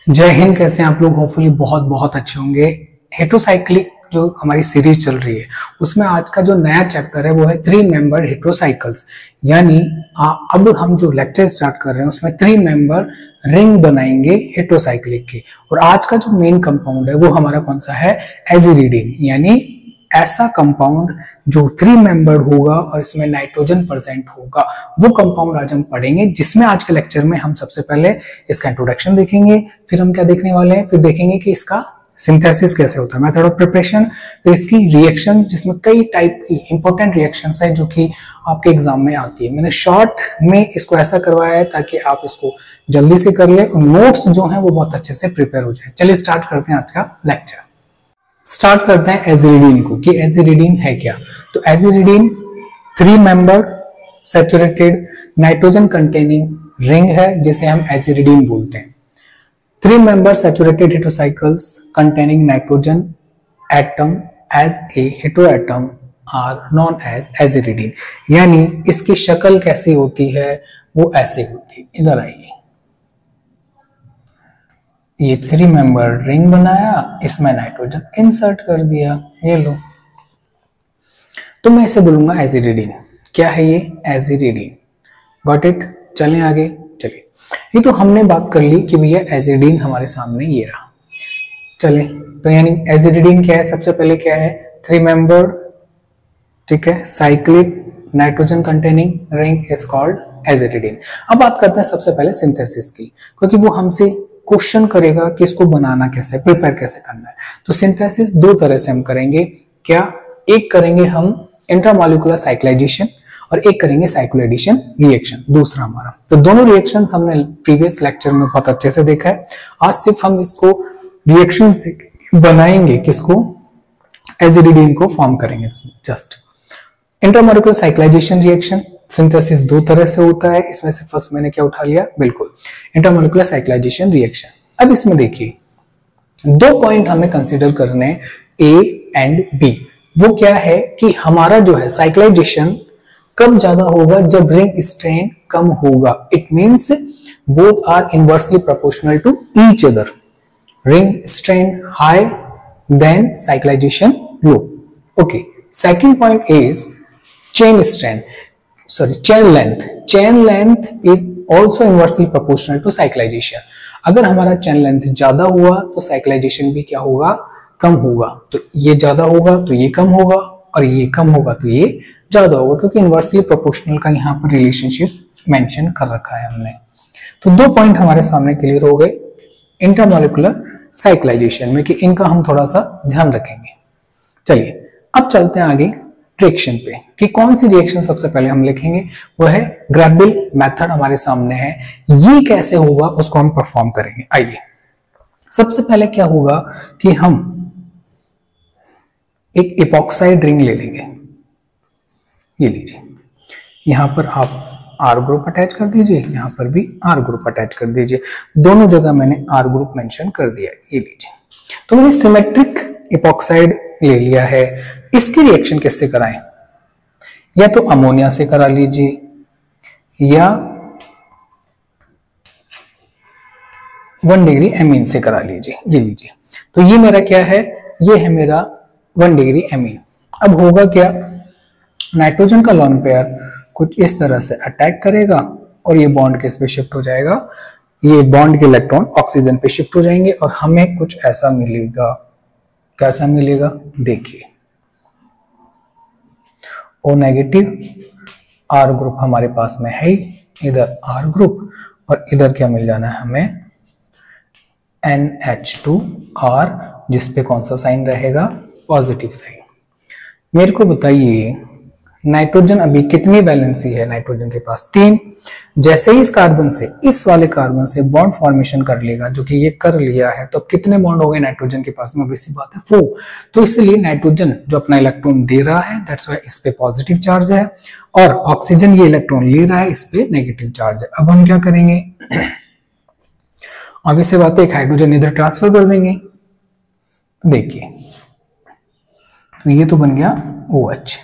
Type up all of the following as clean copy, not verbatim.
जय हिंद। कैसे हैं आप लोग? होपफुली बहुत बहुत अच्छे होंगे। हेट्रोसाइक्लिक जो हमारी सीरीज चल रही है उसमें आज का जो नया चैप्टर है वो है 3 मेंबर हेट्रोसाइकल्स। यानी अब हम जो लेक्चर स्टार्ट कर रहे हैं उसमें 3 मेंबर रिंग बनाएंगे हेट्रोसाइक्लिक की। और आज का जो मेन कंपाउंड है वो हमारा कौन सा है? एजिरिडीन। यानी ऐसा कंपाउंड जो 3 मेंबर्ड होगा और इसमें नाइट्रोजन प्रेजेंट होगा, वो कंपाउंड आज हम पढ़ेंगे, जिसमें आज के लेक्चर में हम सबसे पहले इसका इंट्रोडक्शन देखेंगे। फिर हम क्या देखने वाले हैं? फिर देखेंगे कि इसका सिंथेसिस कैसे होता है, मेथड ऑफ प्रिपरेशन, फिर इसकी रिएक्शन, जिसमें कई टाइप की इंपॉर्टेंट रिएक्शंस है जो कि आपके एग्जाम में आती है। मैंने शॉर्ट में इसको ऐसा करवाया है ताकि आप इसको जल्दी से कर ले और नोट्स जो है वो बहुत अच्छे से प्रिपेयर हो जाए। चलिए स्टार्ट करते हैं आज का लेक्चर। स्टार्ट करते हैं एजिरिडीन को कि एजिरिडीन है क्या। तो aziridine 3 member saturated nitrogen containing ring है जिसे हम एजिरिडीन बोलते हैं। 3 member saturated heterocycles containing nitrogen atom as a heteroatom are known as aziridine. यानी इसकी शक्ल कैसी होती है? वो ऐसे होती है। इधर आइए, ये 3 मेंबर रिंग बनाया, इसमें नाइट्रोजन इंसर्ट कर दिया, ये लो। तो मैं इसे बोलूंगा एजिरिडीन। क्या है ये? एजिरिडीन। Got it? चलें आगे। चलिए, ये तो हमने बात कर ली कि भैया एजिरिडीन हमारे सामने ये रहा। चले, तो यानी एजिरिडीन क्या है? सबसे पहले क्या है? 3 मेंबर्ड, ठीक है, cyclic nitrogen containing ring is called aziridine. अब बात करते हैं सबसे पहले सिंथेसिस की, क्योंकि वो हमसे क्वेश्चन करेगा कि इसको बनाना कैसे है, प्रिपेयर कैसे करना है। तो सिंथेसिस 2 तरह से हम करेंगे। क्या? एक करेंगे हम इंट्रामॉलिक्यूलर साइक्लाइजेशन और एक करेंगे साइक्लोएडिशन रिएक्शन, दूसरा हमारा। तो दोनों रिएक्शंस हमने प्रीवियस लेक्चर में बहुत अच्छे से देखा है। आज सिर्फ हम इसको रिएक्शंस बनाएंगे, किसको? एजिरिडीन को फॉर्म करेंगे। Just intramolecular cyclisation reaction synthesis 2 तरह से होता है। इसमें से फर्स्ट मैंने क्या उठा लिया? बिल्कुल, इंटरमॉलिक्यूलर साइक्लाइजेशन रिएक्शन। अब इसमें देखिए 2 पॉइंट हमें कंसीडर करने हैं, ए एंड बी। वो क्या है कि हमारा जो है साइक्लाइजेशन कब ज्यादा होगा? जब रिंग स्ट्रेन कम होगा। It means both are inversely proportional to each other. Ring strain high then cyclization low. Okay, second point is chain length. Chain length is also inversely proportional to cyclization. अगर हमारा chain length ज्यादा हुआ तो cyclization भी क्या होगा? कम होगा। तो ये ज्यादा होगा तो ये कम होगा, और ये कम होगा तो ये ज्यादा होगा, क्योंकि इनवर्सली प्रोपोर्शनल का यहाँ पर रिलेशनशिप मेंशन कर रखा है हमने। तो 2 पॉइंट हमारे सामने क्लियर हो गए इंटरमॉलिक्यूलर साइक्लाइजेशन में, कि इनका हम थोड़ा सा ध्यान रखेंगे। चलिए अब चलते हैं आगे रिएक्शन पे, कि कौन सी रिएक्शन सबसे पहले हम लिखेंगे। वो है ग्रेबिल मेथड हमारे सामने है। ये कैसे होगा उसको हम परफॉर्म करेंगे। आइए, सबसे पहले क्या होगा कि हम एक इपॉक्साइड रिंग ले लेंगे। ये लीजिए, यहां पर आप आर ग्रुप अटैच कर दीजिए, यहां पर भी आर ग्रुप अटैच कर दीजिए। दोनों जगह मैंने आर ग्रुप मेंशन कर दिया। ये लीजिए, तो मैंने सिमेट्रिक इपॉक्साइड ले लिया है। इसकी रिएक्शन किससे कराएं? या तो अमोनिया से करा लीजिए या 1 डिग्री एमीन से करा लीजिए। ये लीजिए, तो ये मेरा क्या है? ये है मेरा 1 डिग्री एमीन। अब होगा क्या? नाइट्रोजन का लोन पेयर कुछ इस तरह से अटैक करेगा और ये बॉन्ड किस पे शिफ्ट हो जाएगा? ये बॉन्ड के इलेक्ट्रॉन ऑक्सीजन पे शिफ्ट हो जाएंगे और हमें कुछ ऐसा मिलेगा। कैसा मिलेगा? देखिए, O नेगेटिव, R ग्रुप हमारे पास में है, इधर R ग्रुप, और इधर क्या मिल जाना है हमें? NH2R, जिसपे कौन सा साइन रहेगा? Positive sign. मेरे को बताइए नाइट्रोजन अभी कितनी वैलेंसी है? नाइट्रोजन के पास 3। जैसे ही इस कार्बन से, इस वाले कार्बन से बॉन्ड फॉर्मेशन कर लेगा, जो कि ये कर लिया है, तो कितने बॉन्ड हो गए नाइट्रोजन के पास में? वैसी बात है 4। तो इसलिए नाइट्रोजन जो अपना इलेक्ट्रॉन दे रहा है, दैट्स व्हाई इस पे पॉजिटिव चार्ज है, और ऑक्सीजन ये इलेक्ट्रॉन ले रहा है, इस पे नेगेटिव चार्ज है। अब हम क्या करेंगे? ऑब्वियस बात है, एक हाइड्रोजन इधर ट्रांसफर कर देंगे। देखिए, तो ये तो बन गया OH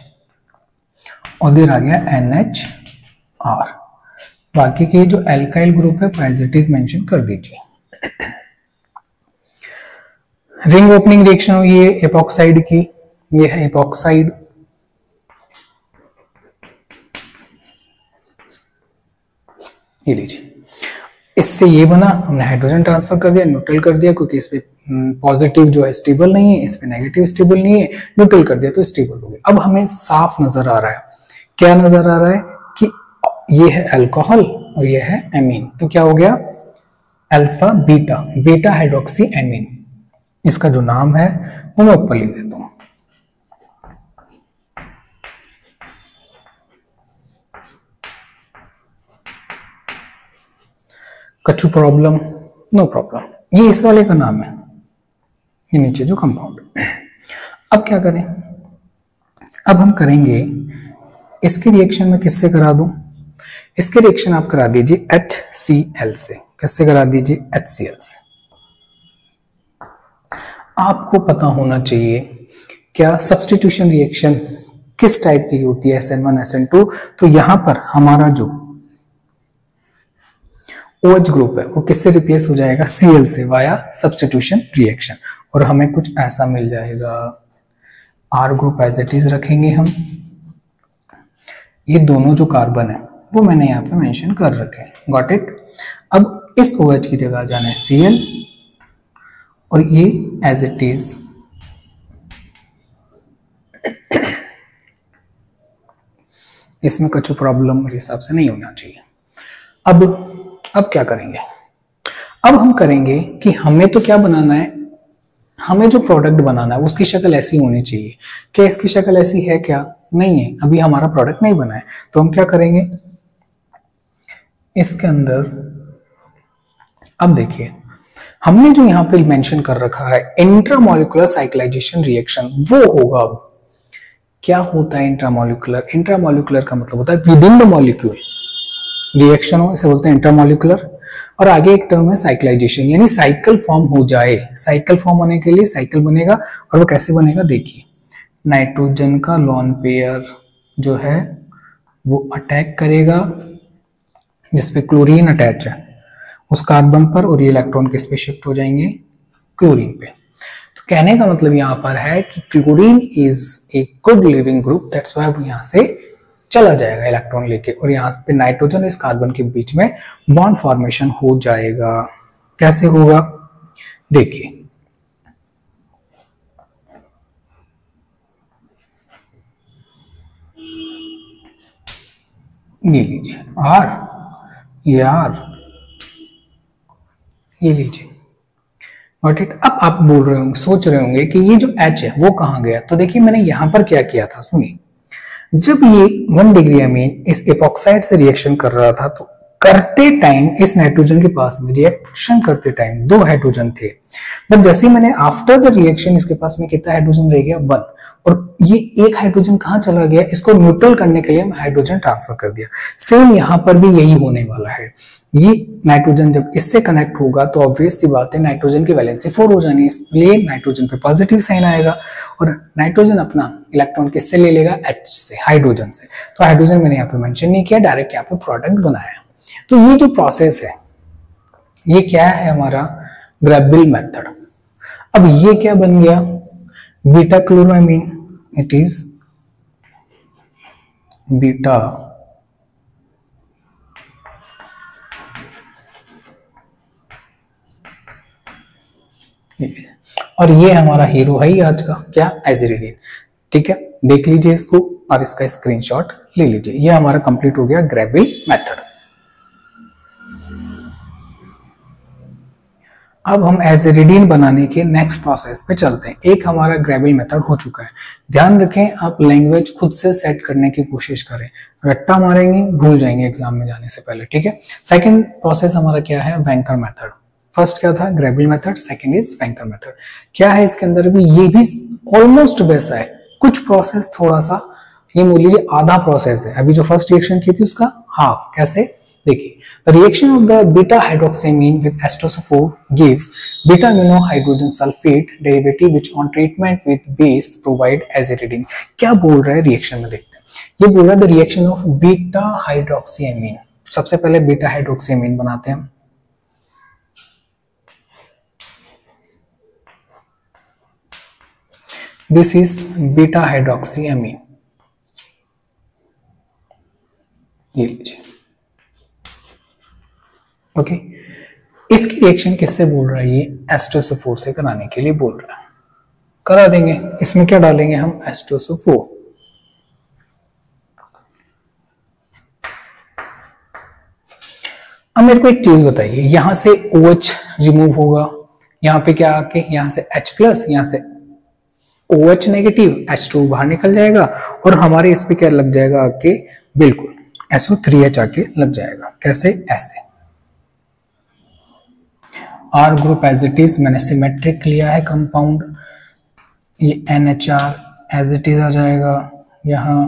और इधर आ गया NHR। बाकी के जो एल्काइल ग्रुप है एज इट इज मेंशन कर दीजिए। रिंग ओपनिंग रिएक्शन हुई है एपॉक्साइड की, ये है एपॉक्साइड। ये लीजिए, इससे ये बना, हमने हाइड्रोजन ट्रांसफर कर दिया, न्यूट्रल कर दिया, क्योंकि इस पे पॉजिटिव जो है स्टेबल नहीं है, इस पे नेगेटिव स्टेबल नहीं है, न्यूट्रल कर दिया तो स्टेबल हो गया। अब हमें साफ नजर आ रहा है, क्या नजर आ रहा है कि ये है अल्कोहल और ये है एमीन, तो क्या हो गया alpha beta, beta hydroxy amine. इसका जो नाम है वो मैं ऊपर लिख देता हूं। कछु प्रॉब्लम? No problem. ये इस वाले का नाम है, ये नीचे जो कंपाउंड। अब क्या करें, अब हम करेंगे इसके रिएक्शन में किससे करा दूं, इसके रिएक्शन आप करा दीजिए HCl से। किससे करा दीजिए? HCl से। आपको पता होना चाहिए क्या सब्स्टिट्यूशन रिएक्शन किस टाइप की होती है, SN1 SN2। तो यहां पर हमारा जो OH ग्रुप है वो किससे रिप्लेस हो जाएगा? Cl से, वाया सब्स्टिट्यूशन रिएक्शन, और हमें कुछ ऐसा मिल जाएगा। R group as it is रखेंगे हम। ये दोनों जो कार्बन है वो मैंने यहाँ पे मेंशन कर रखे हैं, गॉट इट। अब इस OH की जगह जाना है Cl, और ये एज इट इज इसमें कुछ प्रॉब्लम मेरे हिसाब से नहीं होना चाहिए। अब क्या करेंगे, अब हम करेंगे कि हमें तो क्या बनाना है, हमें जो प्रोडक्ट बनाना है उसकी शक्ल ऐसी होनी चाहिए। क्या इसकी शक्ल ऐसी है? क्या नहीं है, अभी हमारा प्रोडक्ट नहीं बना है। तो हम क्या करेंगे, इसके अंदर अब देखिए हमने जो यहां पे मेंशन कर रखा है इंट्रामोलिकुलर साइक्लाइजेशन रिएक्शन, वो होगा। अब क्या होता है इंट्रामोलिकुलर? इंट्रामोलिकुलर का मतलब होता है with in the molecule reaction हो, इसे बोलते हैं इंट्रामोलिकुलर। और आगे एक टर्म है साइक्लाइजेशन, यानी साइकिल फॉर्म हो जाए। साइकिल फॉर्म होने के लिए साइकिल बनेगा, और वो कैसे बनेगा देखिए, नाइट्रोजन का लोन पेयर जो है वो अटैक करेगा जिसपे क्लोरीन अटैच है उस कार्बन पर, और ये इलेक्ट्रॉन किस पे शिफ्ट हो जाएंगे? क्लोरीन पे। तो कहने का मतलब यहां पर है कि chlorine is a good leaving group, that's why वो यहां से चला जाएगा इलेक्ट्रॉन लेके, और यहां पे नाइट्रोजन इस कार्बन के बीच में बॉन्ड फॉर्मेशन हो जाएगा। कैसे होगा देखिए, ये लीजिए R, ये R, ये लीजिए, गॉट इट। अब आप बोल रहे होंगे, सोच रहे होंगे कि ये जो H है वो कहां गया। तो देखिए मैंने यहां पर क्या किया था, सुनिए। जब ये 1 डिग्री अमीन इस एपॉक्साइड से रिएक्शन कर रहा था, तो करते टाइम इस नाइट्रोजन के पास में रिएक्शन करते टाइम 2 हाइड्रोजन थे, बट जैसे मैंने आफ्टर द रिएक्शन इसके पास में कितना हाइड्रोजन रह गया? 1। और ये एक हाइड्रोजन कहां चला गया? इसको न्यूट्रल करने के लिए हाइड्रोजन ट्रांसफर कर दिया। सेम यहां पर भी यही होने वाला है। ये नाइट्रोजन जब इससे कनेक्ट होगा तो ऑब्वियस सी बात है नाइट्रोजन की वैलेंसी 4 हो जानी है, इसलिए नाइट्रोजन पे पॉजिटिव साइन आएगा, और नाइट्रोजन अपना इलेक्ट्रॉन किससे ले लेगा? H से, हाइड्रोजन से। तो हाइड्रोजन मैंने यहाँ पे मेंशन नहीं किया, डायरेक्ट यहाँ पे प्रोडक्ट बनाया। तो ये जो प्रोसेस है ये क्या है? हमारा ग्रेबिल मेथड। अब ये क्या बन गया? बीटा क्लोरोएमीन, इट इज बीटा और ये हमारा हीरो है आज का, क्या? एजिरिडीन। ठीक है, देख लीजिए इसको और इसका स्क्रीनशॉट ले लीजिए। ये हमारा कंप्लीट हो गया ग्रेबिल मेथड। अब हम एजिरिडीन बनाने के नेक्स्ट प्रोसेस पे चलते हैं। एक हमारा ग्रेबिल मेथड हो चुका है। ध्यान रखें, आप लैंग्वेज खुद से सेट करने की कोशिश करें, रट्टा मारेंगे भूल जाएंगे एग्जाम में जाने से पहले। ठीक है, सेकंड प्रोसेस हमारा क्या है? वेंकर मेथड। फर्स्ट क्या था? Gabriel method, second is Wenker method. क्या है इसके अंदर भी? ये भी ऑलमोस्ट वैसा है, कुछ प्रोसेस थोड़ा सा, ये बोल लीजिए आधा प्रोसेस है। अभी जो फर्स्ट रिएक्शन की थी उसका हाफ। कैसे देखिए, the reaction of the beta hydroxamine with H2SO4 gives beta amino hydrogen sulfate derivative which on treatment with base provide aziridine. क्या बोल रहा है रिएक्शन में? देखते हैं। ये बोल रहा है द रिएक्शन ऑफ बीटा हाइड्रोक्सामीन। सबसे पहले बीटा हाइड्रोक्सामीन बनाते हैं। This is beta hydroxy amine, ये लीजिए। ओके, इसकी रिएक्शन किससे बोल रहा है? ये H2SO4 से कराने के लिए बोल रहा है, करा देंगे। इसमें क्या डालेंगे हम? H2SO4। अब मेरे को एक चीज बताइए, यहां से OH रिमूव होगा, यहां पे क्या आके यहां से H+, यहां से OH नेगेटिव, H2 बाहर निकल जाएगा और हमारे इस पे क्या लग जाएगा आके? बिल्कुल SO3H आके लग जाएगा। कैसे? ऐसे। R group as it is, मैंने सिमेट्रिक लिया है कंपाउंड, ये NHR एज इट इज आ जाएगा, यहाँ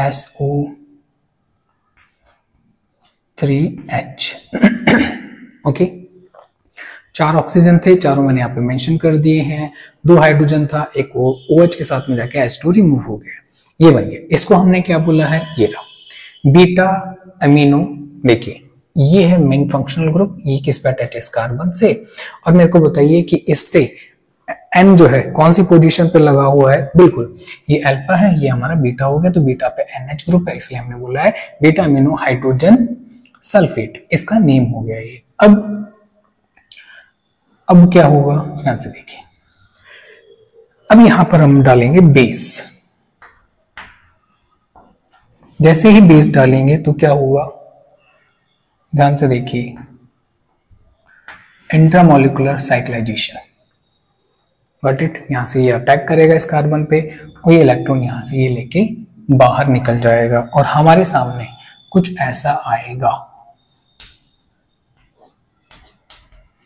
SO3H। ओके, 4 ऑक्सीजन थे, चारों मैंने यहाँ पे मेंशन कर दिए हैं। 2 हाइड्रोजन था, एक OH के साथ में जाके H2 रिमूव हो गया, ये बन गया। इसको हमने क्या बोला है? ये रहा बीटा अमीनो। देखिए ये है मेन फंक्शनल ग्रुप, ये किस पे अटैच है? इस कार्बन से। और मेरे को बताइए कि इससे N जो है कौन सी पोजीशन पे लगा हुआ है? बिल्कुल ये अल्फा है, ये हमारा बीटा हो गया, तो बीटा पे NH ग्रुप है, इसलिए हमने बोला है बीटा अमीनो हाइड्रोजन सल्फेट, इसका नेम हो गया ये। अब क्या होगा? ध्यान से देखिए, अब यहां पर हम डालेंगे बेस। जैसे ही बेस डालेंगे तो क्या होगा? ध्यान से देखिए, इंट्रामोलिकुलर साइक्लाइजेशन। Got it? यहां से ये अटैक करेगा इस कार्बन पे और ये इलेक्ट्रॉन यहां से ये लेके बाहर निकल जाएगा और हमारे सामने कुछ ऐसा आएगा,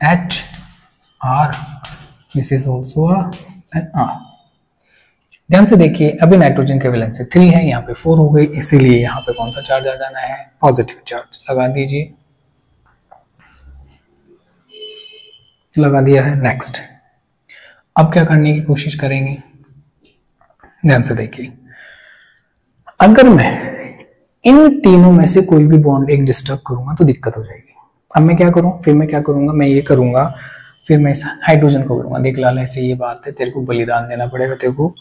HR, this is also an R। ध्यान से देखिए, अभी नाइट्रोजन के वैलेंसी 3 है, यहाँ पे 4 हो गई, इसीलिए यहाँ पे कौन सा चार्ज आ जाना है? पॉजिटिव चार्ज लगा दीजिए, लगा दिया है। नेक्स्ट, अब क्या करने की कोशिश करेंगे? ध्यान से देखिए, अगर मैं इन तीनों में से कोई भी बॉन्ड एक डिस्टर्ब करूंगा तो दिक्कत हो जाएगी। अब मैं क्या करूं? फिर मैं क्या करूंगा? मैं ये करूंगा, फिर मैं इस हाइड्रोजन को करूंगा, देख लाल ऐसे ये बात है, तेरे को बलिदान देना पड़ेगा, तेरे को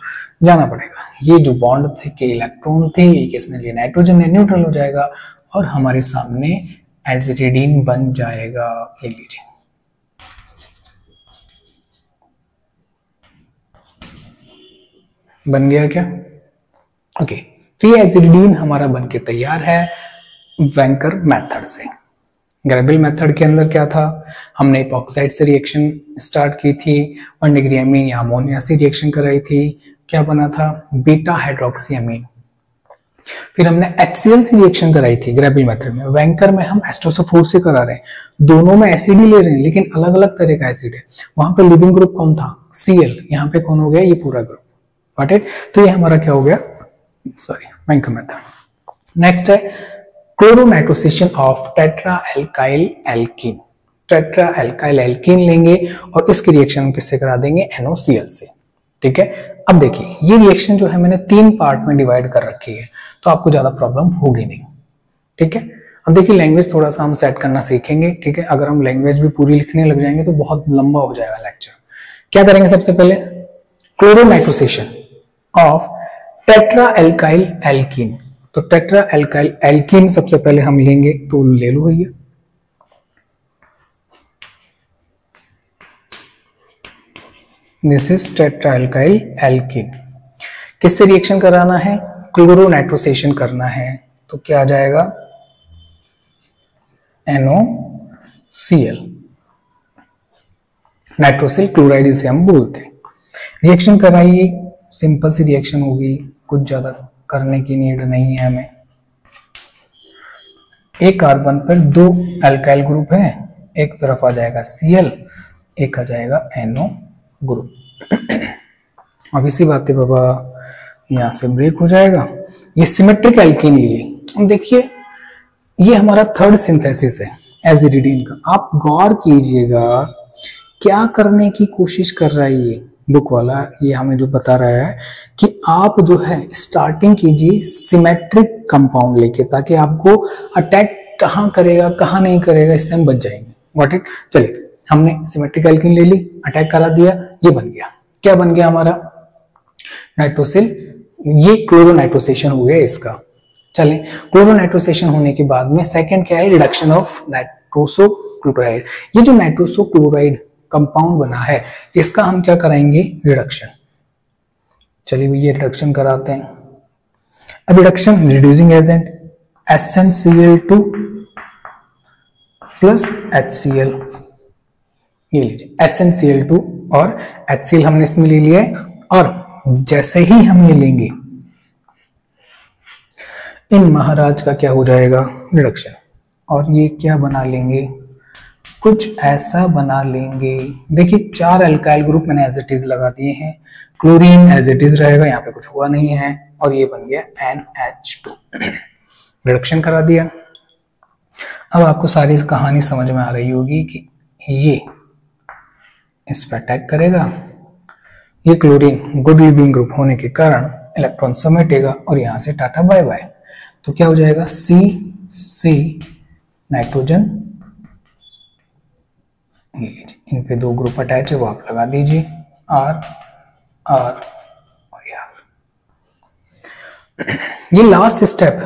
जाना पड़ेगा। ये जो बॉन्ड थे के इलेक्ट्रॉन थे, ये किसने लिए? नाइट्रोजन ने, न्यूट्रल हो जाएगा और हमारे सामने एजिरिडीन बन जाएगा। ये लीजिए, बन गया क्या? ओके, तो ये एजिरिडीन हमारा बनके तैयार है वेंकर मेथड से। ग्रेबिल मेथड के अंदर क्या था? हमने इपॉक्साइड से रिएक्शन स्टार्ट की थी, 1 डिग्री अमीन या अमोनिया से रिएक्शन कराई थी, क्या बना था? बीटा हाइड्रोक्सी अमीन। फिर हमने HCl से रिएक्शन कराई थी ग्रेबिल मेथड में। वेंकर में हम H2SO4 से करा रहे हैं, दोनों में एसिड ही ले रहे हैं लेकिन अलग अलग तरह का एसिड है। वहां पे लिविंग ग्रुप कौन था? Cl, यहाँ पे कौन हो गया? ये पूरा ग्रुप। Got it? तो ये हमारा क्या हो गया? Sorry, Wenkar method. नेक्स्ट है chloronitrosation of tetra alkyl alkene. Tetra alkyl alkene लेंगे और इसकी रिएक्शन किससे करा देंगे? NOCl से। ठीक है, अब देखिए ये रिएक्शन जो है मैंने 3 पार्ट में डिवाइड कर रखी है, तो आपको ज्यादा प्रॉब्लम होगी नहीं। ठीक है, अब देखिए लैंग्वेज थोड़ा सा हम सेट करना सीखेंगे। ठीक है, अगर हम लैंग्वेज भी पूरी लिखने लग जाएंगे तो बहुत लंबा हो जाएगा लेक्चर। क्या करेंगे? सबसे पहले क्लोरोनाइट्रोसेशन ऑफ टेट्रा एल्काइल एल्कीन। तो टेट्रा एल्काइल एल्कीन सबसे पहले हम लेंगे, तो ले लो भैया। This is tetra alkyl alkene. किससे रिएक्शन कराना है? क्लोरोनाइट्रोसेशन करना है, तो क्या आ जाएगा? NOCl, नाइट्रोसिल क्लोराइड इसे हम बोलते हैं। रिएक्शन कराइए, सिंपल सी रिएक्शन होगी, कुछ ज्यादा करने की नीड नहीं है हमें। एक कार्बन पर 2 अल्काइल ग्रुप है, एक तरफ आ जाएगा Cl, एक आ जाएगा NO ग्रुप। अब इसी बात है बाबा, यहां से ब्रेक हो जाएगा। ये सिमेट्रिक एल्कीन लिए, अब देखिए ये हमारा थर्ड सिंथेसिस है एजिरिडीन का। आप गौर कीजिएगा क्या करने की कोशिश कर रहा है ये बुक वाला, ये हमें जो बता रहा है कि आप जो है स्टार्टिंग कीजिए सिमेट्रिक कंपाउंड लेके, ताकि आपको अटैक कहां करेगा कहां नहीं करेगा इससे हम बच जाएंगे। Got it? चलिए, हमने सिमेट्रिक एल्कीन ले ली, अटैक करा दिया, ये बन गया। क्या बन गया हमारा? नाइट्रोसिल, ये क्लोरोनाइट्रोसेशन हो गया इसका। चलें, क्लोरोनाइट्रोसेशन होने के बाद में सेकंड क्या है, रिडक्शन ऑफ नाइट्रोसो क्लोराइड। ये जो नाइट्रोसो क्लोराइड कंपाउंड बना है इसका हम क्या कराएंगे, रिडक्शन। चलिए भैया रिडक्शन कराते हैं। अब reduction, reducing agent SnCl2 plus HCl, ये लीजिए SnCl2 और HCl हमने इसमें ले लिया है। और जैसे ही हम ये लेंगे इन महाराज का क्या हो जाएगा, रिडक्शन। और ये क्या बना लेंगे, कुछ ऐसा बना लेंगे। देखिए 4 अल्काइल ग्रुप मैंने एज इट इज लगा दिए हैं, क्लोरीन एज इट इज रहेगा, यहाँ पे कुछ हुआ नहीं है, और ये बन गया NH2। रिडक्शन करा दिया। अब आपको सारी इस कहानी समझ में आ रही होगी कि ये इस पर अटैक करेगा, ये क्लोरीन गुड लिविंग ग्रुप होने के कारण इलेक्ट्रॉन समेटेगा और यहां से टाटा बाय बाय। तो क्या हो जाएगा, C नाइट्रोजन, ये लीजिए इन पे 2 ग्रुप अटैच है वो आप लगा दीजिए, R और R। ये लास्ट स्टेप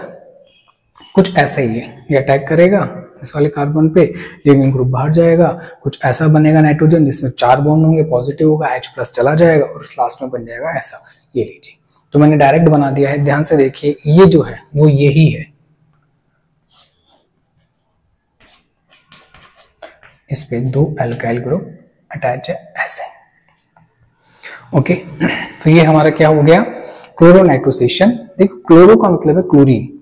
कुछ ऐसा ही है, ये अटैक करेगा इस वाले कार्बन पे, लिविंग ग्रुप बाहर जाएगा, कुछ ऐसा बनेगा नाइट्रोजन जिसमें 4 बॉन्ड होंगे, पॉजिटिव होगा, H+ चला जाएगा और लास्ट में बन जाएगा ऐसा। ये लीजिए, तो मैंने डायरेक्ट बना दिया है, ध्यान से देखिए, ये जो है वो यही है, इस पे 2 अल्काइल ग्रुप अटैच है ऐसे। ओके, तो ये हमारा क्या हो गया, क्लोरोनाइट्रोसेशन। देखो क्लोरो का मतलब है क्लोरीन,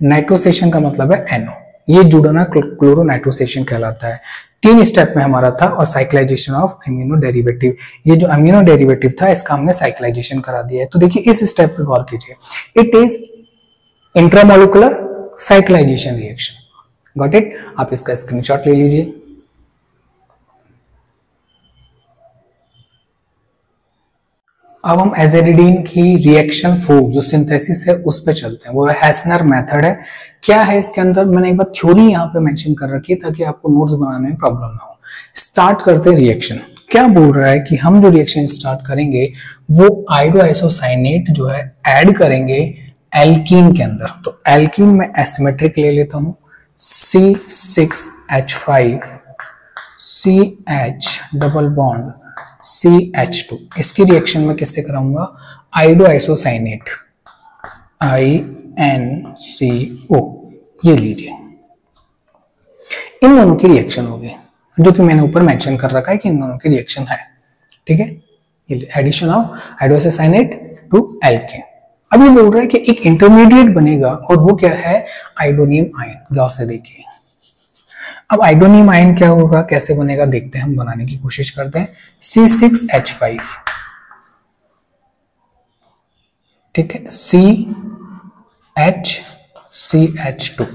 नाइट्रोसेशन का मतलब है NO, ये जुड़ना क्लोरोनाइट्रोसेशन कहलाता है। 3 स्टेप में हमारा था, और साइक्लाइजेशन ऑफ अमीनो डेरिवेटिव, ये जो अमीनो डेरिवेटिव था इसका हमने साइक्लाइजेशन करा दिया है। तो देखिए इस स्टेप पे गौर कीजिए, it is intramolecular cyclisation reaction. Got it, आप इसका स्क्रीनशॉट ले लीजिए। अब हम एजेरिडीन की रिएक्शन 4 जो सिंथेसिस है उस पे चलते हैं, वो हेसनर मेथड है। क्या है इसके अंदर, मैंने एक बार थ्योरी यहाँ पे मेंशन कर रखी है ताकि आपको नोट्स बनाने में प्रॉब्लम ना हो। स्टार्ट करते हैं रिएक्शन। क्या बोल रहा है कि हम जो रिएक्शन स्टार्ट करेंगे वो आयोडोआइसोसाइनेट जो है ऐड करेंगे एल्कीन के अंदर। तो एल्कीन में एसिमेट्रिक ले लेता हूं, C6H5 CH double bond CH2, इसकी रिएक्शन में किससे कराऊंगा, आयोडोआइसोसाइनेट INCO। ये लीजिए, इन दोनों की रिएक्शन होगी, जो कि मैंने ऊपर मेंशन कर रखा है कि इन दोनों की रिएक्शन है। ठीक है, ये एडिशन ऑफ आयोडोआइसोसाइनेट टू एल्केन। अब ये बोल रहा है कि एक इंटरमीडिएट बनेगा, और वो क्या है, आयोडोनियम आयन। गौर से देखिए, अब आयोडोनियम आयन क्या होगा, कैसे बनेगा देखते हैं, हम बनाने की कोशिश करते हैं। C6H5, ठीक है, CH2,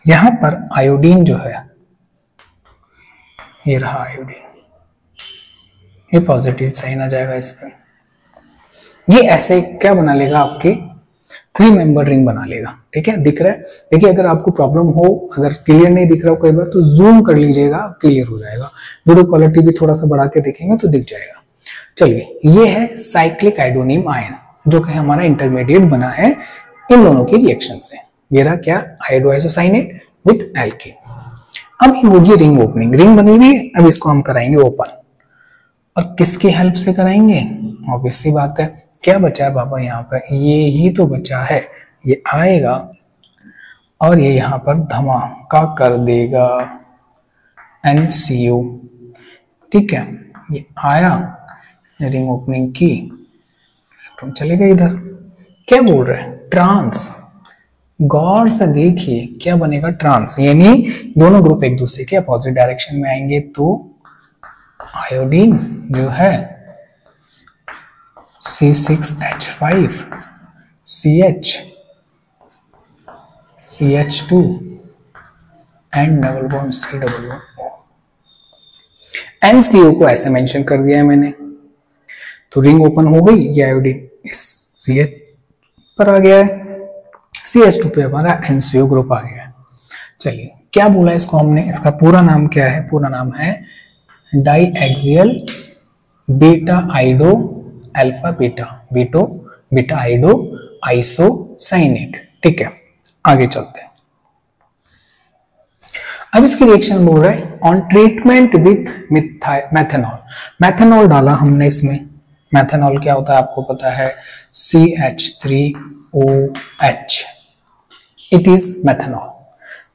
यहां पर आयोडीन जो है, ये रहा आयोडीन, ये पॉजिटिव साइन आ जाएगा इस पर। ये ऐसे क्या बना लेगा, आपके 3 मेंबर रिंग बना लेगा। ठीक है, दिख रहा है। देखिए अगर आपको प्रॉब्लम हो, अगर क्लियर नहीं दिख रहा हो कई बार, तो जूम कर लीजिएगा, क्लियर हो जाएगा। वीडियो क्वालिटी भी थोड़ा सा बढ़ा के देखेंगे तो दिख जाएगा। चलिए, ये है साइक्लिक आयोडोनियम आयन, जो कि हमारा इंटरमीडिएट बना है इन दोनों की रिएक्शन से। ये रहा क्या, आयोडोआइसोसाइनेट विथ एल्कीन। अब ये होगी रिंग ओपनिंग, रिंग बनी हुई है, अब इसको हम कराएंगे ओपन। और किसकी हेल्प से कराएंगे, ऑब्वियस सी बात है, क्या बचा है बाबा यहाँ पर, ये ही तो बचा है। ये आएगा और ये यहाँ पर धमाका कर देगा NCO। ठीक है, ये आया, रिंग ओपनिंग की, इलेक्ट्रॉन चलेगा इधर। क्या बोल रहे हैं, ट्रांस। गौर से देखिए क्या बनेगा, ट्रांस, यानी दोनों ग्रुप एक दूसरे के अपोजिट डायरेक्शन में आएंगे। तो आयोडीन जो है C6H5 CH2 and double bond C double bond O। NCO को ऐसे मेंशन कर दिया है मैंने, तो रिंग ओपन हो गई। ये आयोडीन इस CH पर आ गया है, CH2 पे हमारा NCO ग्रुप आ गया है। चलिए, क्या बोला इसको हमने, इसका पूरा नाम क्या है, पूरा नाम है die axial beta आइडो alpha beta, beta आइडो isocyanate. ठीक है, आगे चलते हैं। अब इसकी रिएक्शन बोल रहा है on treatment with methanol. Methanol डाला हमने इसमें। मेथेनॉल क्या होता है आपको पता है, CH3OH, इट इज मेथेनॉल।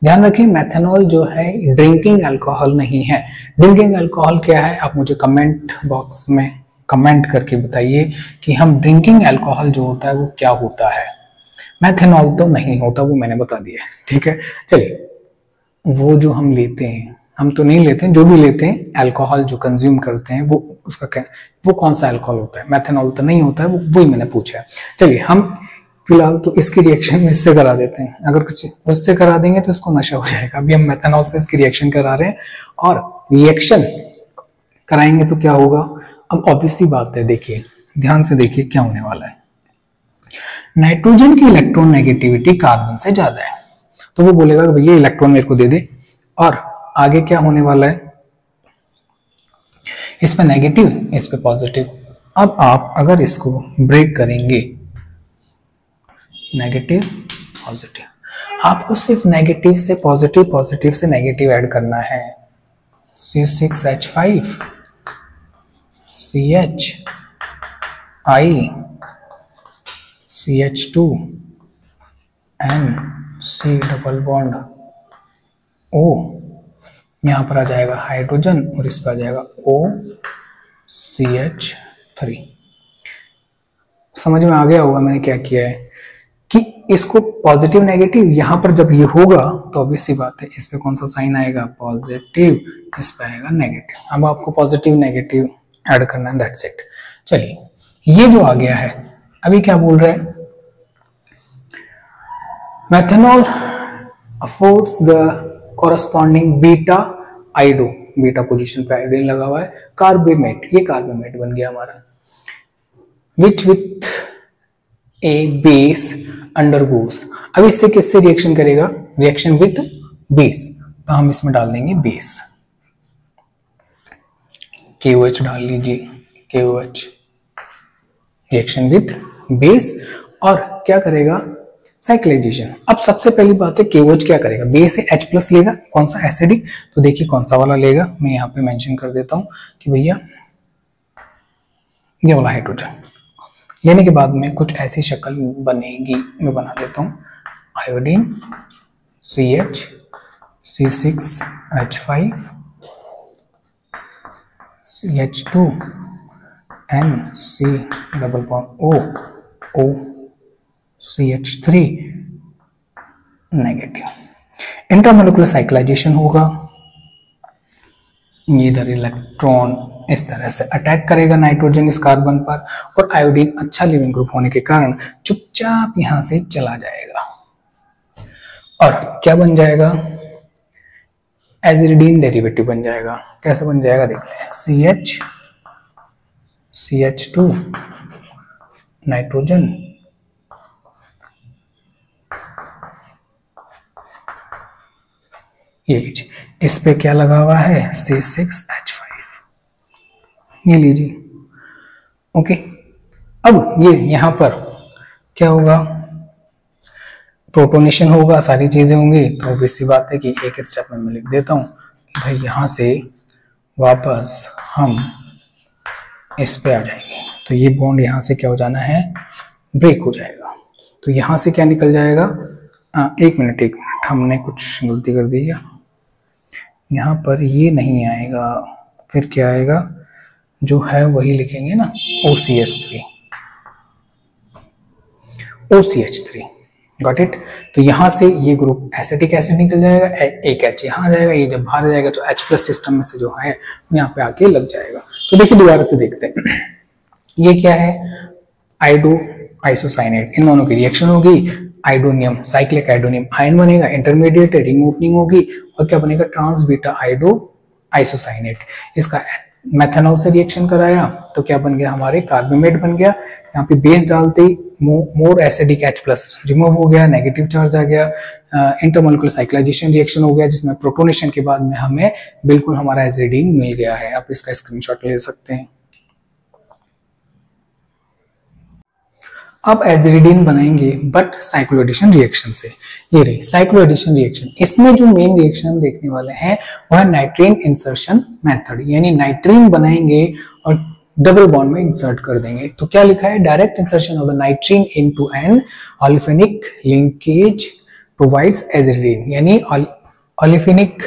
ध्यान रखिए मेथेनॉल जो है ड्रिंकिंग अल्कोहल नहीं है। ड्रिंकिंग अल्कोहल क्या है, आप मुझे कमेंट बॉक्स में कमेंट करके बताइए कि हम ड्रिंकिंग अल्कोहल जो होता है वो क्या होता है। मेथेनॉल तो नहीं होता, वो मैंने बता दिया। ठीक है, चलिए वो जो हम लेते हैं, हम तो नहीं लेते हैं, जो भी लेते हैं अल्कोहल जो कंज्यूम करते हैं वो उसका क्या, वो कौन सा अल्कोहल होता है, मेथेनॉल तो नहीं होता है, वो वही मैंने पूछा है। चलिए हम फिलहाल तो इसकी रिएक्शन में इससे करा देते हैं, अगर कुछ उससे करा देंगे तो इसको नशा हो जाएगा। अभी हम मेथेनॉल से इसकी रिएक्शन करा रहे हैं और रिएक्शन कराएंगे तो क्या होगा। अब ऑब्वियस सी बात है, देखिए ध्यान से देखिए क्या होने वाला है। नाइट्रोजन की इलेक्ट्रॉन नेगेटिविटी कार्बन से ज्यादा है, तो वो बोलेगा कि भैया इलेक्ट्रॉन मेरे को दे दे। और आगे क्या होने वाला है, इस पे नेगेटिव, इस पे पॉजिटिव। अब आप अगर इसको ब्रेक करेंगे, नेगेटिव पॉजिटिव, आपको सिर्फ नेगेटिव से पॉजिटिव, पॉजिटिव से नेगेटिव ऐड करना है। C6H5 CH I CH2 N C double bond O, यहां पर आ जाएगा हाइड्रोजन और इस पर आ जाएगा OCH3। समझ में आ गया होगा मैंने क्या किया है कि इसको पॉजिटिव नेगेटिव, यहां पर जब ये होगा तो ऑब्वियस सी बात है इस पे कौन सा साइन आएगा, पॉजिटिव, इस पे आएगा नेगेटिव। अब आपको पॉजिटिव नेगेटिव ऐड करना है, दैट्स इट। चलिए ये जो आ गया है, अभी क्या बोल रहे हैं, methanol affords the corresponding beta आइडो, beta position पे आइडोन लगा हुआ है, कार्बेमेट, ये कार्बेमेट बन गया हमारा, which with A base undergoes. अब इससे किससे रिएक्शन करेगा, रिएक्शन विथ बेस, तो हम इसमें डाल देंगे बेस, KOH डाल लीजिए, KOH रिएक्शन विथ बेस। और क्या करेगा, साइक्लाइजेशन। अब सबसे पहली बात है KOH क्या करेगा, बेस से H प्लस लेगा, कौन सा एसिडिक, तो देखिए कौन सा वाला लेगा, मैं यहाँ पे मेंशन कर देता हूँ कि भैया ये वाला हाइड्रोजन लेने के बाद में कुछ ऐसी शक्ल बनेगी, मैं बना देता हूँ, iodine CH C6H5 CH2 N C double bond O CH3 negative. Intramolecular cyclisation होगा, इधर इलेक्ट्रॉन इस तरह से अटैक करेगा नाइट्रोजन इस कार्बन पर, और आयोडीन अच्छा लिविंग ग्रुप होने के कारण चुपचाप यहां से चला जाएगा और क्या बन जाएगा, एजिरिडीन डेरिवेटिव बन जाएगा। कैसे बन जाएगा देखते हैं, CH2 नाइट्रोजन ये लीजिए, इस पे क्या लगा हुआ है, C6H5, ये लीजिए। ओके, अब ये यहां पर क्या होगा, प्रोटोनेशन होगा, सारी चीजें होंगी, तो ऑब्वियस सी बात है कि एक स्टेप में मैं लिख देता हूं कि भाई यहां से वापस हम इस पे आ जाएंगे, तो ये बॉन्ड यहां से क्या हो जाना है, ब्रेक हो जाएगा। तो यहां से क्या निकल जाएगा, एक मिनट हमने कुछ गलती कर दी है, यहाँ पर ये नहीं आएगा, फिर क्या आएगा, जो है वही लिखेंगे ना, OCH3 गॉट इट। तो यहां से ये ग्रुप एसिटिक एसिड निकल जाएगा, एक H यहाँ आ जाएगा, ये जब बाहर जाएगा तो H प्लस सिस्टम में से जो है यहाँ पे आके लग जाएगा। तो देखिए दोबारा से देखते हैं, ये क्या है, आइडो आइसोसाइनेट, इन दोनों की रिएक्शन होगी, आइडोनियम साइक्लिक आइडोनियम आयन बनेगा, इंटरमीडिएट रिंग ओपनिंग होगी, और क्या बनेगा, ट्रांस बीटा आइडो आइसोसाइनेट। इसका मेथेनॉल से रिएक्शन कराया तो क्या बन गया, हमारे कार्बोमेट बन गया। यहाँ पे बेस डालते ही more acidic H plus remove हो गया, नेगेटिव चार्ज आ गया, इंटरमोलिकुलर साइक्लाइजेशन रिएक्शन हो गया, जिसमें प्रोटोनेशन के बाद में हमें बिल्कुल हमारा एजिडीन मिल गया है। आप इसका स्क्रीनशॉट ले सकते हैं। अब एजिरिडीन बनाएंगे बट साइक्लोएडिशन रिएक्शन से। ये रही साइक्लोएडिशन रिएक्शन। इसमें जो मेन रिएक्शन हम देखने वाले हैं वह है नाइट्रीन इंसर्शन मेथड, यानी नाइट्रीन बनाएंगे और डबल बॉन्ड में इंसर्ट कर देंगे। तो क्या लिखा है, direct insertion of the nitrene into an olefinic linkage provides aziridine, यानी ऑलिफेनिक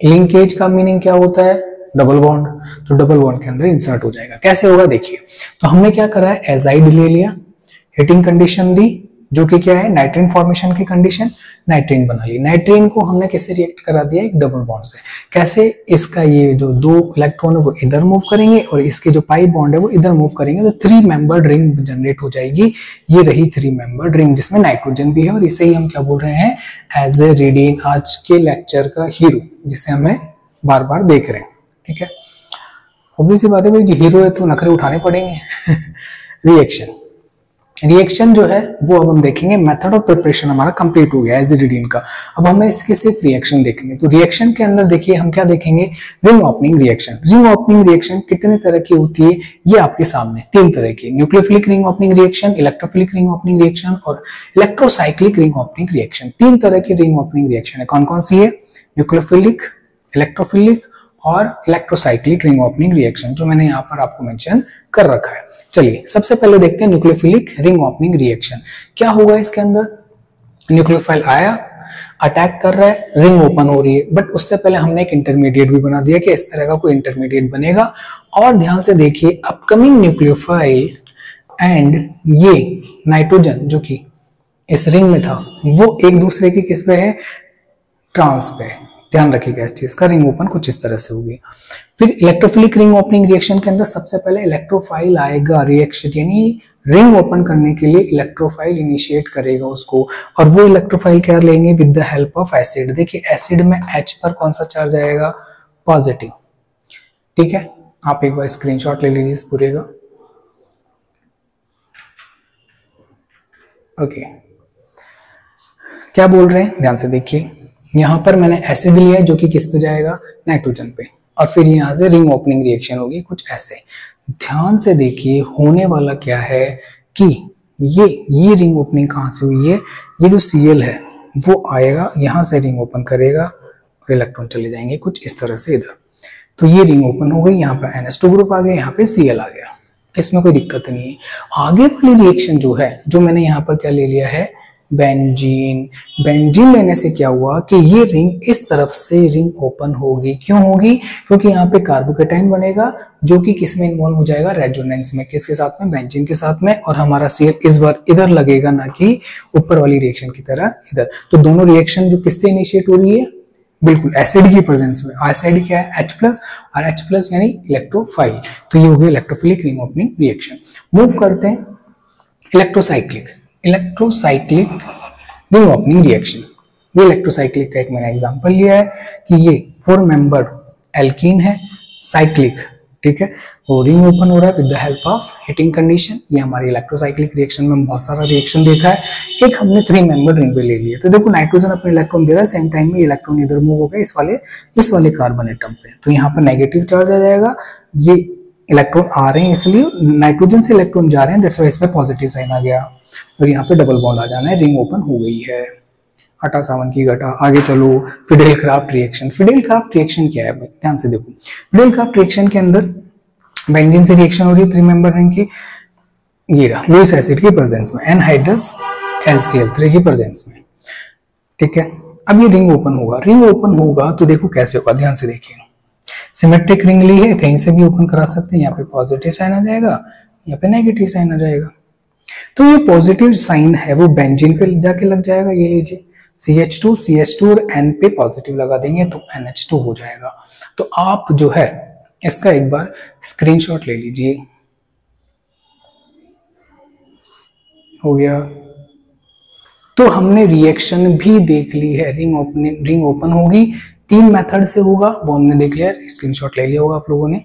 लिंकेज का मीनिंग क्या होता है, डबल बॉन्ड। तो डबल बॉन्ड के अंदर इंसर्ट हो जाएगा। कैसे होगा देखिए, तो हमने क्या करा है, एजाइड ले लिया, हीटिंग कंडीशन दी जो कि क्या है, नाइट्रीन फॉर्मेशन की कंडीशन, नाइट्रीन बना ली। नाइट्रीन को हमने किससे रिएक्ट करा दिया, एक डबल बॉन्ड से। कैसे, इसका ये जो 2 इलेक्ट्रॉन है वो इधर मूव करेंगे और इसके जो पाई बॉन्ड है वो इधर मूव करेंगे, तो 3 मेंबर्ड रिंग जनरेट हो जाएगी। ये रही 3 मेंबर्ड रिंग जिसमें नाइट्रोजन भी है, और इसे ही हम क्या बोल रहे हैं, एजिरिडीन, आज के लेक्चर का हीरो जिसे हमें बार बार देख रहे हैं। ठीक है, ऑब्वियस सी बात है भाई, जो हीरो है तो नखरे उठाने पड़ेंगे। रिएक्शन जो है वो अब हम देखेंगे। मेथड ऑफ प्रिपरेशन हमारा कंप्लीट हो गया एजिरिडीन का। अब हमें इसके सिर्फ रिएक्शन देखेंगे। तो रिएक्शन के अंदर देखिए हम क्या देखेंगे, ring opening reaction. Ring opening reaction कितने तरह की होती है, ये आपके सामने 3 तरह की, nucleophilic ring opening reaction, electrophilic ring opening reaction और इलेक्ट्रोसाइक्लिक रिंग ओपनिंग रिएक्शन। 3 तरह की रिंग ओपनिंग रिएक्शन है। कौन कौन सी है, न्यूक्लियोफिलिक, इलेक्ट्रोफिलिक और इलेक्ट्रोसाइक्लिक रिंग ओपनिंग रिएक्शन, जो मैंने यहाँ पर आपको मेंशन कर रखा है। चलिए सबसे पहले देखते हैं न्यूक्लियोफिलिक रिंग ओपनिंग रिएक्शन। क्या होगा इसके अंदर, न्यूक्लियोफाइल आया, अटैक कर रहा है, रिंग ओपन हो रही है, बट उससे पहले हमने एक इंटरमीडिएट भी बना दिया कि इस तरह का कोई इंटरमीडिएट बनेगा। और ध्यान से देखिए, अपकमिंग न्यूक्लियोफाइल एंड ये नाइट्रोजन जो कि इस रिंग में था वो एक दूसरे की किस पे है, ट्रांस पे। ध्यान रखिएगा इस चीज का, रिंग ओपन कुछ इस तरह से होगी। फिर इलेक्ट्रोफिलिक रिंग ओपनिंग रिएक्शन के अंदर सबसे पहले इलेक्ट्रोफाइल आएगा रिएक्शन, यानी रिंग ओपन करने के लिए इलेक्ट्रोफाइल इनिशिएट करेगा उसको, और वो इलेक्ट्रोफाइल क्या लेंगे, with the help of acid. देखिए एसिड में H पर कौन सा चार्ज आएगा, पॉजिटिव। ठीक है, आप एक बार स्क्रीनशॉट ले लीजिए इस पूरे का। ओके, क्या बोल रहे हैं, ध्यान से देखिए। यहां पर मैंने एसिड लिया है जो कि किस पे जाएगा, नाइट्रोजन पे, और फिर यहां से रिंग ओपनिंग रिएक्शन होगी कुछ ऐसे। ध्यान से देखिए होने वाला क्या है कि ये रिंग ओपनिंग कहां से हुई है, ये जो Cl है वो आएगा यहां से, रिंग ओपन करेगा और इलेक्ट्रॉन चले जाएंगे कुछ इस तरह से इधर। तो ये रिंग ओपन हो गई, यहाँ पे NH2 ग्रुप आ गया, यहाँ पे Cl आ गया, इसमें कोई दिक्कत नहीं है। आगे वाली रिएक्शन जो है, जो मैंने यहाँ पर क्या ले लिया है, बेंजीन। बेंजीन लेने से क्या हुआ कि ये रिंग इस तरफ से रिंग ओपन होगी। क्यों होगी, क्योंकि यहाँ पे कार्बोकेटाइन बनेगा जो कि किसमें इन्वॉल्व हो जाएगा, रेजोनेंस में। किसके साथ में, बेंजीन के साथ में, और हमारा Cl इस बार इधर लगेगा, ना कि ऊपर वाली रिएक्शन की तरह इधर। तो दोनों रिएक्शन जो किससे इनिशिएट हो रही है, बिल्कुल एसिड की प्रेजेंस में। एसिड क्या है, H+ और H+ यानी इलेक्ट्रोफाइल। तो ये हो गया electrophilic ring opening reaction. Move करते हैं इलेक्ट्रोसाइक्लिक रिंग ओपनिंग रिएक्शन। ये इलेक्ट्रोसाइक्लिक का एक मैंने एग्जांपल लिया है कि ये 4 मेंबर एल्कीन है, साइक्लिक। ठीक है, वो रिंग ओपन हो रहा है with the help of heating condition. ये हमारी इलेक्ट्रोसाइक्लिक रिएक्शन में बहुत सारा रिएक्शन देखा है। एक हमने 3 मेंबर रिंग पे ले लिया। तो देखो नाइट्रोजन अपने इलेक्ट्रॉन दे रहा है, सेम टाइम में इलेक्ट्रॉन इधर मूव हो गया इस वाले कार्बन एटम पे। तो यहाँ पर नेगेटिव चार्ज आ जाएगा, ये इलेक्ट्रॉन आ रहे हैं इसलिए नाइट्रोजन से इलेक्ट्रॉन जा रहे हैं, दैट्स व्हाई इसमें पॉजिटिव साइन आ गया। और यहाँ पे डबल बॉन्ड आ जाना है, रिंग ओपन हो गई है। आटा सावन की घटा। आगे चलो, Fidel craft reaction. Fidel craft reaction क्या है, ध्यान से देखो। फिडेल क्राफ्ट रिएक्शन के अंदर बेंजीन से रिएक्शन हो रही है 3 मेंबर रिंग की, ये रहा लुईस एसिड की प्रेजेंस में, एनहाइड्रस LCl3 की प्रेजेंस में। ठीक है, अब ये रिंग ओपन होगा। रिंग ओपन होगा तो देखो कैसे होगा, ध्यान से देखिए। सिमेट्रिक रिंग ली है, कहीं से भी ओपन करा सकते हैं। यहाँ पे पॉजिटिव साइन आ जाएगा, यहाँ पे नेगेटिव साइन आ जाएगा। तो ये पॉजिटिव साइन है वो बेंजीन पे जाके लग जाएगा। ये लीजिए CH2 और N पे पॉजिटिव लगा देंगे तो NH2 हो जाएगा। तो आप जो है इसका एक बार स्क्रीनशॉट ले लीजिए। हो गया। तो हमने रिएक्शन भी देख ली है, रिंग ओपन होगी, 3 मेथड से होगा वो हमने देख लिया, स्क्रीनशॉट ले लिया होगा आप लोगों ने।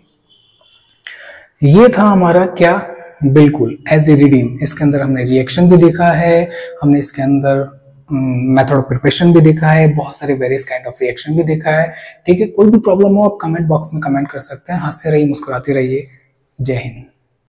ये था हमारा क्या, बिल्कुल एजिरिडीन। इसके अंदर हमने रिएक्शन भी देखा है, हमने इसके अंदर मेथड ऑफ प्रिपरेशन भी देखा है, बहुत सारे वेरियस काइंड ऑफ रिएक्शन भी देखा है। ठीक है, कोई भी प्रॉब्लम हो आप कमेंट बॉक्स में कमेंट कर सकते हैं। हंसते रहिए, मुस्कुराते रहिए। जय हिंद।